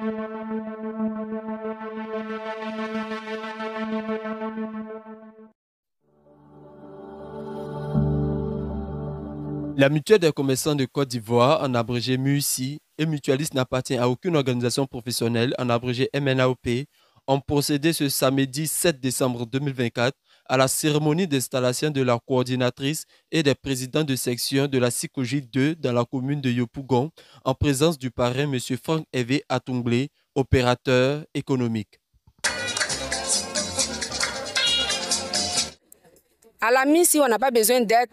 La Mutuelle des commerçants de Côte d'Ivoire, en abrégé MUICI, et Mutualiste n'appartient à aucune organisation professionnelle, en abrégé MNAOP, ont procédé ce samedi 7 décembre 2024 à la cérémonie d'installation de la coordinatrice et des présidents de section de la SICOGI 2 dans la commune de Yopougon, en présence du parrain M. Franck-Hervé Atonglé, opérateur économique. À la MICI, on n'a pas besoin d'être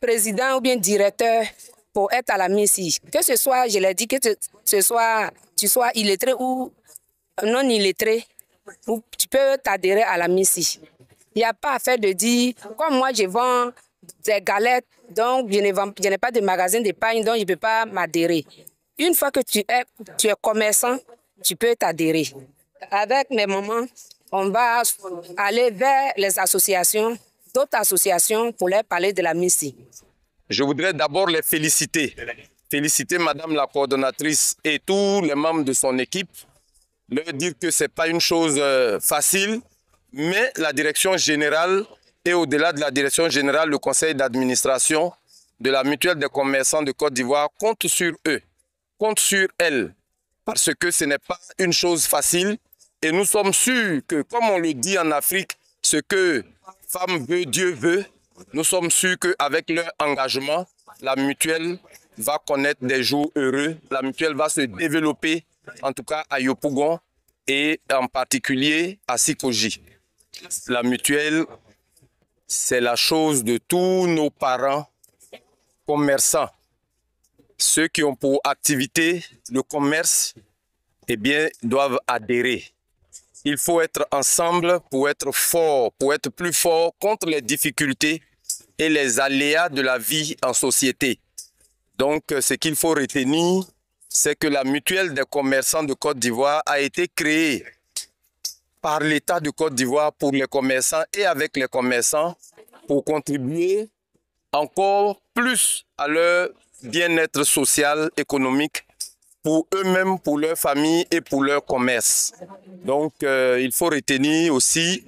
président ou bien directeur pour être à la MICI. Que ce soit, je l'ai dit, que tu sois illettré ou non illettré, tu peux t'adhérer à la MICI. Il n'y a pas à faire de dire, comme moi je vends des galettes, donc je n'ai pas de magasin d'épargne, donc je ne peux pas m'adhérer. Une fois que tu es commerçant, tu peux t'adhérer. Avec mes mamans, on va aller vers les associations, d'autres associations pour leur parler de la MICI. Je voudrais d'abord les féliciter. Féliciter Madame la coordonnatrice et tous les membres de son équipe. Leur dire que ce n'est pas une chose facile, mais la direction générale et au-delà de la direction générale, le conseil d'administration de la Mutuelle des commerçants de Côte d'Ivoire compte sur eux, compte sur elles, parce que ce n'est pas une chose facile. Et nous sommes sûrs que, comme on le dit en Afrique, ce que femme veut, Dieu veut, nous sommes sûrs qu'avec leur engagement, la mutuelle va connaître des jours heureux. La mutuelle va se développer, en tout cas à Yopougon et en particulier à SICOGI. La mutuelle, c'est la chose de tous nos parents commerçants. Ceux qui ont pour activité le commerce, eh bien, doivent adhérer. Il faut être ensemble pour être fort, pour être plus fort contre les difficultés et les aléas de la vie en société. Donc, ce qu'il faut retenir, c'est que la Mutuelle des commerçants de Côte d'Ivoire a été créée par l'État de Côte d'Ivoire pour les commerçants et avec les commerçants pour contribuer encore plus à leur bien-être social, économique, pour eux-mêmes, pour leur famille et pour leur commerce. Donc, il faut retenir aussi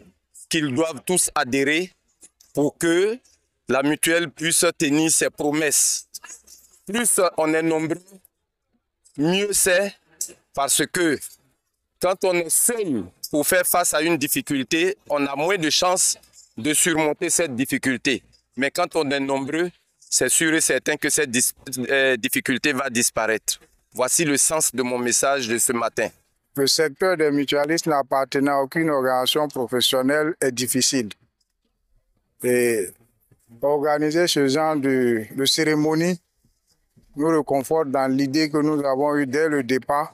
qu'ils doivent tous adhérer pour que la mutuelle puisse tenir ses promesses. Plus on est nombreux, mieux c'est, parce que quand on est seul pour faire face à une difficulté, on a moins de chances de surmonter cette difficulté. Mais quand on est nombreux, c'est sûr et certain que cette difficulté va disparaître. Voici le sens de mon message de ce matin. Le secteur des mutualistes n'appartenant à aucune organisation professionnelle est difficile. Et organiser ce genre de cérémonie nous réconforte dans l'idée que nous avons eue dès le départ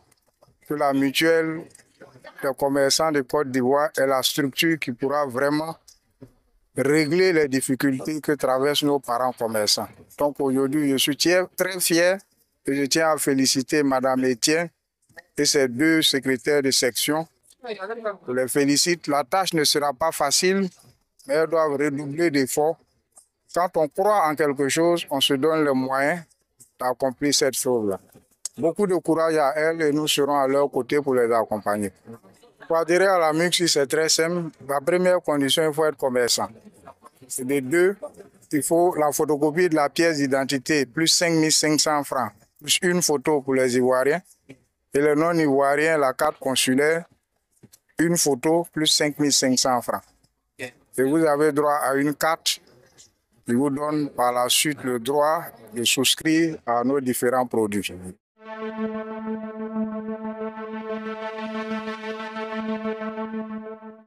que la mutuelle des commerçants de Côte d'Ivoire est la structure qui pourra vraiment régler les difficultés que traversent nos parents commerçants. Donc aujourd'hui, je suis très fier et je tiens à féliciter Mme Etienne et ses deux secrétaires de section. Je les félicite. La tâche ne sera pas facile, mais elles doivent redoubler d'efforts. Quand on croit en quelque chose, on se donne les moyens d'accomplir cette chose-là. Beaucoup de courage à elles et nous serons à leur côté pour les accompagner. Pour adhérer à la MUCI, c'est très simple. La première condition, il faut être commerçant. De deux, il faut la photocopie de la pièce d'identité, plus 5 500 francs, plus une photo pour les Ivoiriens. Et les non-Ivoiriens, la carte consulaire, une photo, plus 5 500 francs. Et vous avez droit à une carte qui vous donne par la suite le droit de souscrire à nos différents produits.